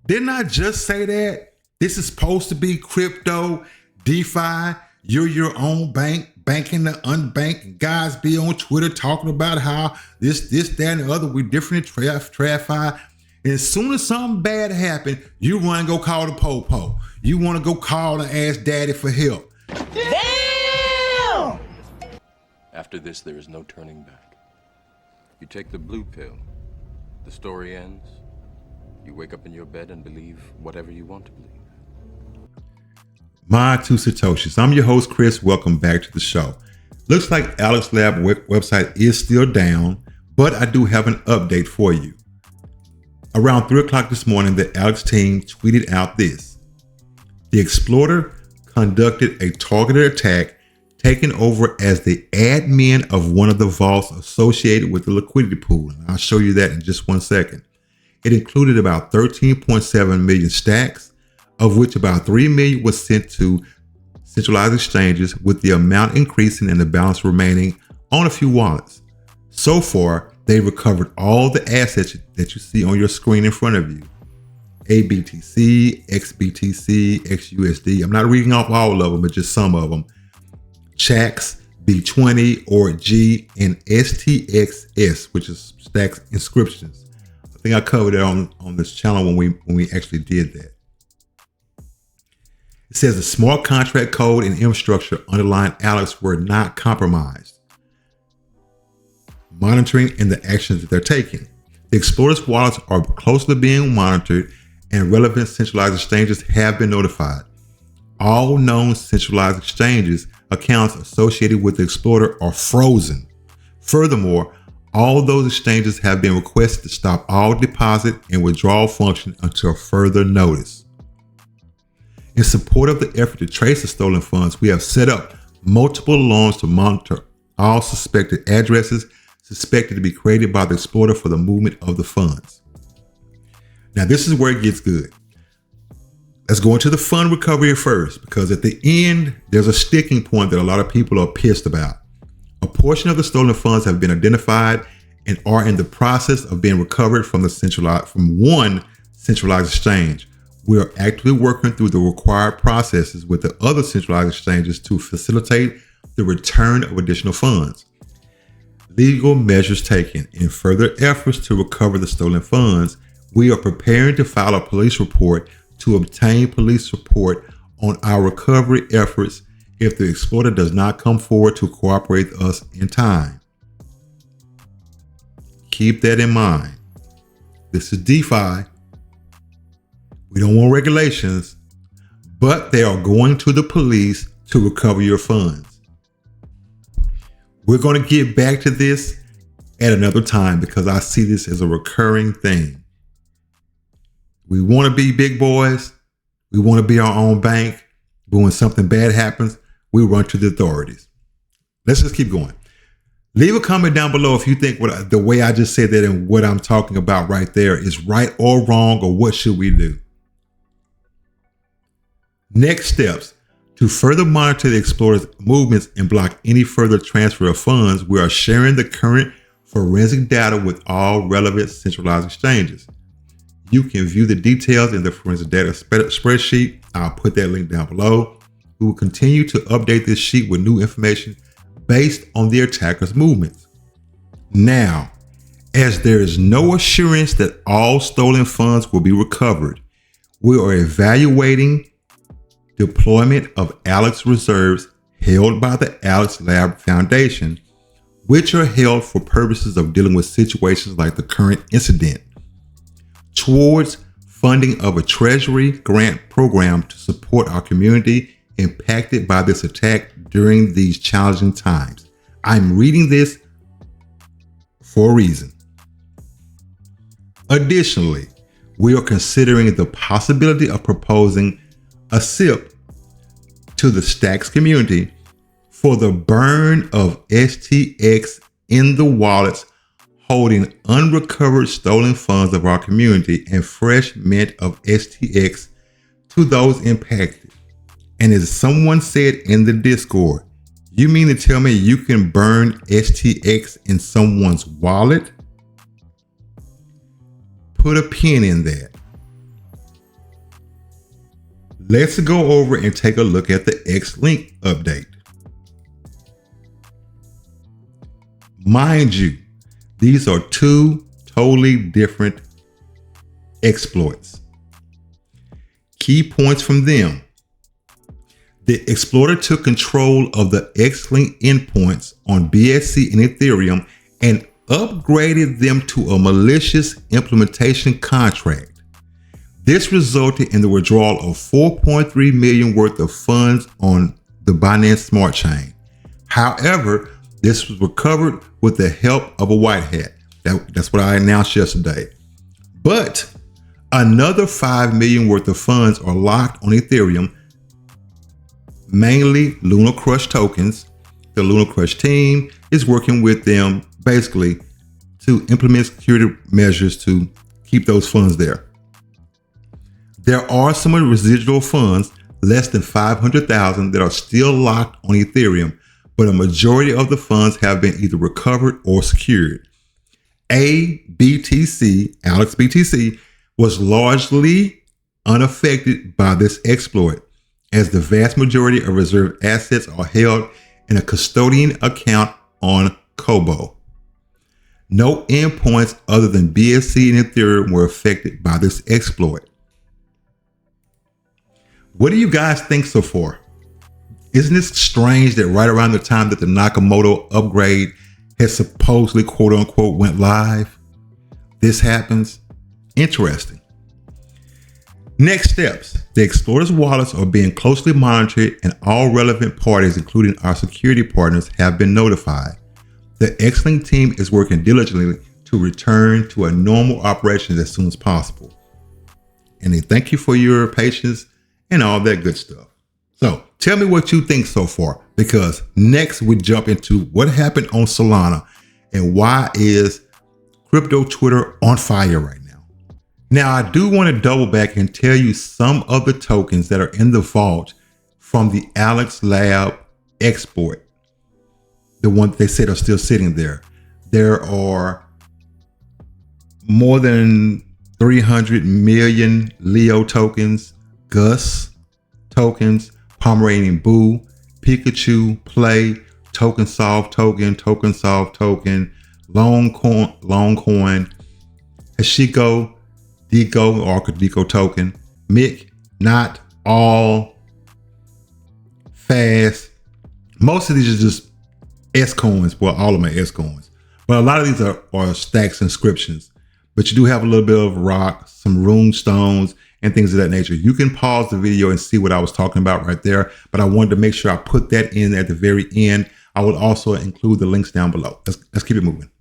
Didn't I just say that? This is supposed to be crypto, DeFi, you're your own bank, banking the unbanked. Guys be on Twitter talking about how this, that, and the other, we different in TradFi. And as soon as something bad happens, you run and go call the po-po. You want to go call and ask daddy for help. Damn! After this, there is no turning back. You take the blue pill. The story ends. You wake up in your bed and believe whatever you want to believe. My two Satoshis. I'm your host, Chris. Welcome back to the show. Looks like Alex Lab website is still down, but I do have an update for you. Around 3 o'clock this morning, the Alex team tweeted out this. The exploiter conducted a targeted attack, taking over as the admin of one of the vaults associated with the liquidity pool. And I'll show you that in just 1 second. It included about 13.7 million stacks, of which about 3 million was sent to centralized exchanges, with the amount increasing and the balance remaining on a few wallets. So far, they recovered all the assets that you see on your screen in front of you. ABTC, XBTC, XUSD. I'm not reading off all of them, but just some of them. Chax, B20, ORG, and STXS, which is stacks inscriptions. I think I covered it on this channel when we actually did that. It says the smart contract code and infrastructure underlying Alex were not compromised. Monitoring and the actions that they're taking. The exploiters' wallets are closely being monitored, and relevant centralized exchanges have been notified. All known centralized exchanges accounts associated with the exploiter are frozen. Furthermore, all those exchanges have been requested to stop all deposit and withdrawal function until further notice. In support of the effort to trace the stolen funds, we have set up multiple alarms to monitor all suspected addresses suspected to be created by the exploiter for the movement of the funds. Now, this is where it gets good. Let's go into the fund recovery first, because at the end, there's a sticking point that a lot of people are pissed about. A portion of the stolen funds have been identified and are in the process of being recovered from one centralized exchange. We are actively working through the required processes with the other centralized exchanges to facilitate the return of additional funds. Legal measures taken. In further efforts to recover the stolen funds, we are preparing to file a police report to obtain police support on our recovery efforts if the exploiter does not come forward to cooperate with us in time. Keep that in mind. This is DeFi. We don't want regulations, but they are going to the police to recover your funds. We're going to get back to this at another time because I see this as a recurring thing. We want to be big boys. We want to be our own bank. But when something bad happens, we run to the authorities. Let's just keep going. Leave a comment down below if you think the way I just said that and what I'm talking about right there is right or wrong, or what should we do? Next steps. To further monitor the exploiter's movements and block any further transfer of funds, we are sharing the current forensic data with all relevant centralized exchanges. You can view the details in the forensic data spreadsheet. I'll put that link down below. We will continue to update this sheet with new information based on the attacker's movements. Now, as there is no assurance that all stolen funds will be recovered, we are evaluating deployment of Alex reserves held by the Alex Lab Foundation, which are held for purposes of dealing with situations like the current incident, towards funding of a treasury grant program to support our community impacted by this attack during these challenging times. I'm reading this for a reason. Additionally, we are considering the possibility of proposing a SIP to the Stacks community for the burn of STX in the wallets holding unrecovered stolen funds of our community and fresh mint of STX to those impacted. And as someone said in the Discord, you mean to tell me you can burn STX in someone's wallet? Put a pin in that. Let's go over and take a look at the XLink update. Mind you, these are two totally different exploits. Key points from them. The exploiter took control of the XLink endpoints on BSC and Ethereum and upgraded them to a malicious implementation contract. This resulted in the withdrawal of 4.3 million worth of funds on the Binance Smart Chain. However, this was recovered with the help of a white hat. That's what I announced yesterday. But another 5 million worth of funds are locked on Ethereum, mainly Lunar Crush tokens. The Lunar Crush team is working with them basically to implement security measures to keep those funds there. There are some residual funds, less than 500,000, that are still locked on Ethereum, but a majority of the funds have been either recovered or secured. Alex BTC, was largely unaffected by this exploit, as the vast majority of reserve assets are held in a custodian account on Kobo. No endpoints other than BSC and Ethereum were affected by this exploit. What do you guys think so far? Isn't it strange that right around the time that the Nakamoto upgrade has supposedly quote unquote went live, this happens? Interesting. Next steps. The Exploiter's wallets are being closely monitored and all relevant parties, including our security partners, have been notified. The XLink team is working diligently to return to a normal operation as soon as possible. And they thank you for your patience and all that good stuff. So tell me what you think so far, because next we jump into what happened on Solana and why is crypto Twitter on fire right now. Now, I do want to double back and tell you some of the tokens that are in the vault from the Alex Lab export, the ones they said are still sitting there. There are more than 300 million Leo tokens, Gus tokens, Pomeranian Boo, Pikachu, Play, Token Solve token, Longcoin, Hashiko, Deco or Deco token, Mick, Not, All, Fast. Most of these are just S coins. Well, all of them are S coins, but a lot of these are stacks inscriptions. But you do have a little bit of rock, some rune stones, and things of that nature. You can pause the video and see what I was talking about right there, but I wanted to make sure I put that in at the very end. I will also include the links down below. Let's keep it moving.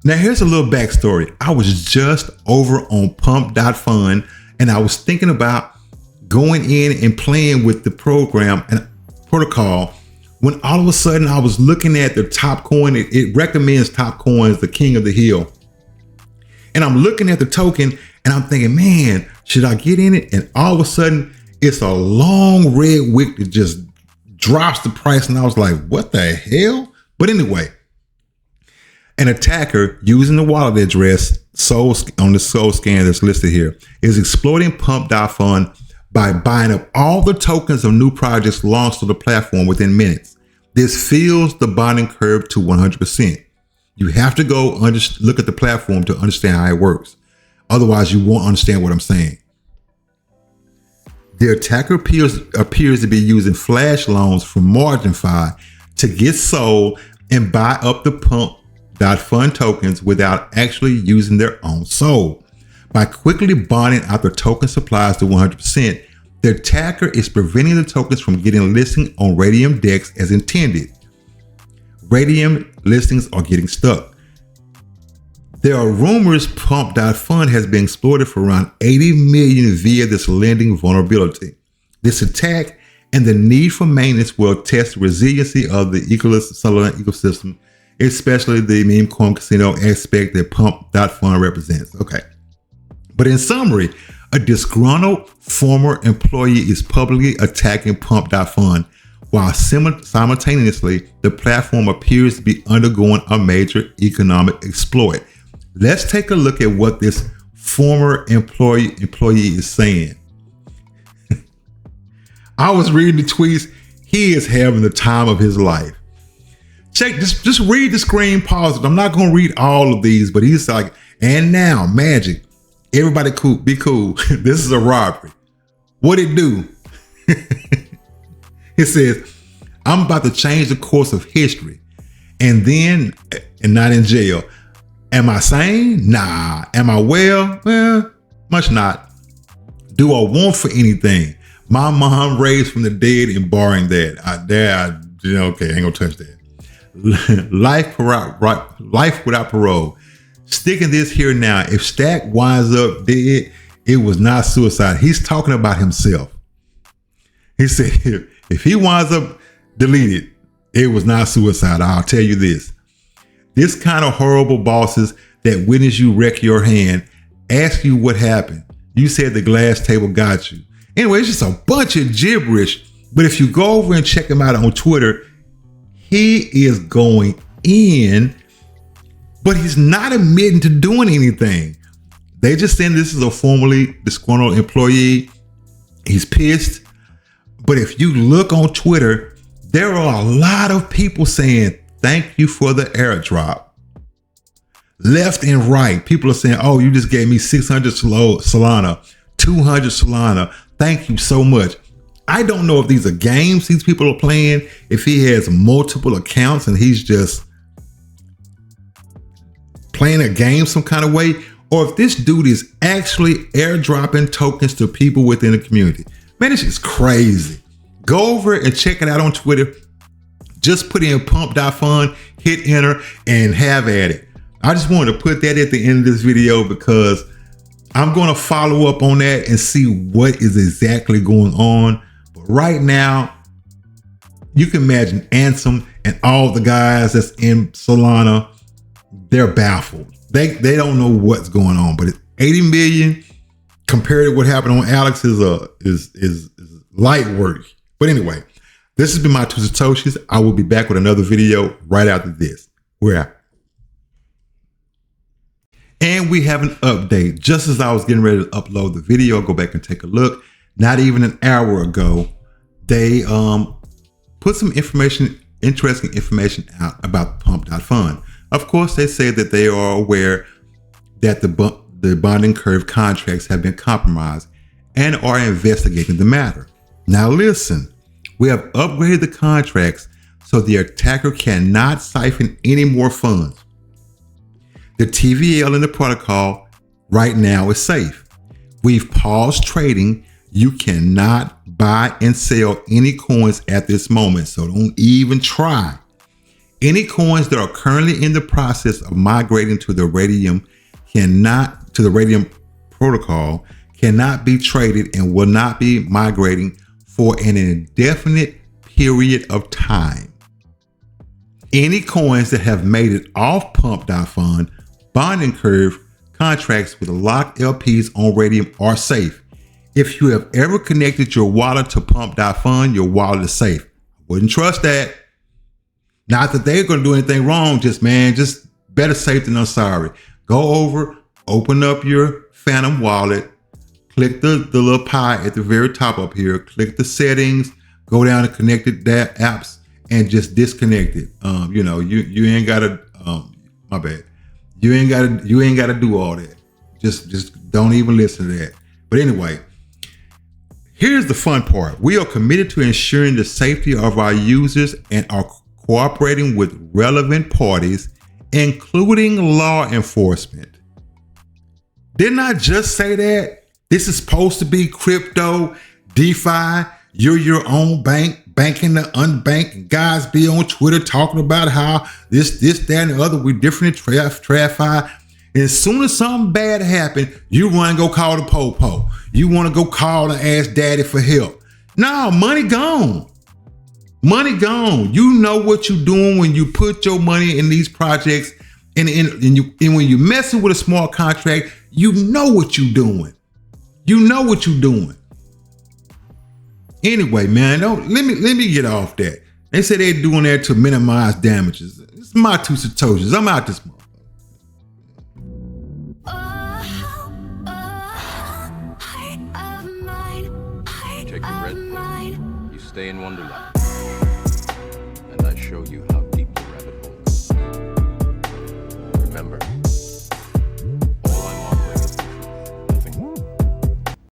Now here's a little backstory. I was just over on Pump.Fun and I was thinking about going in and playing with the program and protocol when all of a sudden I was looking at the top coin. It recommends top coins, the king of the hill. And I'm looking at the token and I'm thinking, man, should I get in it? And all of a sudden it's a long red wick that just drops the price. And I was like, what the hell? But anyway, an attacker using the wallet address on the Soul Scan that's listed here is exploiting Pump.Fun by buying up all the tokens of new projects launched on the platform within minutes. This fills the bonding curve to 100%. You have to go look at the platform to understand how it works. Otherwise, you won't understand what I'm saying. The attacker appears to be using flash loans from MarginFi to get sold and buy up the Pump.Fun tokens without actually using their own soul. By quickly bonding out the token supplies to 100%, the attacker is preventing the tokens from getting listed on Radium DEX as intended. Radium listings are getting stuck. There are rumors Pump.Fun has been exploited for around 80 million via this lending vulnerability. This attack and the need for maintenance will test the resiliency of the Solana ecosystem, especially the meme coin casino aspect that Pump.Fun represents. Okay. But in summary, a disgruntled former employee is publicly attacking Pump.Fun, while simultaneously the platform appears to be undergoing a major economic exploit. Let's take a look at what this former employee is saying. I was reading the tweets. He is having the time of his life. Check, just read the screen, pause it. I'm not going to read all of these, but he's like, and now, Magic, everybody cool, be cool. This is a robbery. What it do? It says, I'm about to change the course of history and not in jail. Am I sane? Nah. Am I well? Well, much not. Do I want for anything? My mom raised from the dead and barring that. Okay, I ain't gonna touch that. Life without parole. Sticking this here now. If Stack winds up dead, it was not suicide. He's talking about himself. He said, if he winds up deleted, it was not suicide. I'll tell you this. This kind of horrible bosses that witness you wreck your hand, ask you what happened. You said the glass table got you. Anyway, it's just a bunch of gibberish. But if you go over and check him out on Twitter, he is going in, but he's not admitting to doing anything. They just saying this is a formerly disgruntled employee. He's pissed. But if you look on Twitter, there are a lot of people saying, thank you for the airdrop. Left and right, people are saying, oh, you just gave me 600 Solana, 200 Solana. Thank you so much. I don't know if these are games these people are playing, if he has multiple accounts and he's just playing a game some kind of way, or if this dude is actually airdropping tokens to people within the community. Man, this is crazy. Go over and check it out on Twitter. Just put in Pump.Fun, hit enter, and have at it. I just wanted to put that at the end of this video because I'm going to follow up on that and see what is exactly going on. But right now, you can imagine Ansem and all the guys that's in Solana, they're baffled. They don't know what's going on. But it's 80 million compared to what happened on Alex is light work. But anyway, this has been my 2 Satoshis. I will be back with another video right after this. We're out. And we have an update. Just as I was getting ready to upload the video, go back and take a look. Not even an hour ago, they put some interesting information out about Pump.Fun. Of course, they say that they are aware that the bonding curve contracts have been compromised and are investigating the matter. Now listen, we have upgraded the contracts so the attacker cannot siphon any more funds. The TVL in the protocol right now is safe. We've paused trading. You cannot buy and sell any coins at this moment, so don't even try. Any coins that are currently in the process of migrating to the Radium protocol cannot be traded and will not be migrating for an indefinite period of time. Any coins that have made it off Pump.Fun bonding curve contracts with locked LPs on Radium are safe. If you have ever connected your wallet to Pump.Fun, your wallet is safe. I wouldn't trust that. Not that they're going to do anything wrong, just better safe than sorry. Go over, open up your Phantom wallet, click the little pie at the very top up here, click the settings, go down to connected apps, and just disconnect it. You ain't gotta. My bad. You ain't gotta do all that. Just don't even listen to that. But anyway, here's the fun part. We are committed to ensuring the safety of our users and are cooperating with relevant parties, including law enforcement. Didn't I just say that? This is supposed to be crypto, DeFi. You're your own bank, banking the unbanked. Guys be on Twitter talking about how this, that, and the other. We different in TradFi. And as soon as something bad happens, you run and go call the popo. You want to go call and ask daddy for help. No, money gone. Money gone. You know what you're doing when you put your money in these projects, and when you're messing with a small contract, you know what you're doing. You know what you're doing. Anyway, man, let me get off that. They say they're doing that to minimize damages. It's my 2 Satoshis. I'm out this month. Take the red pill. stay in Wonderland, and I show you how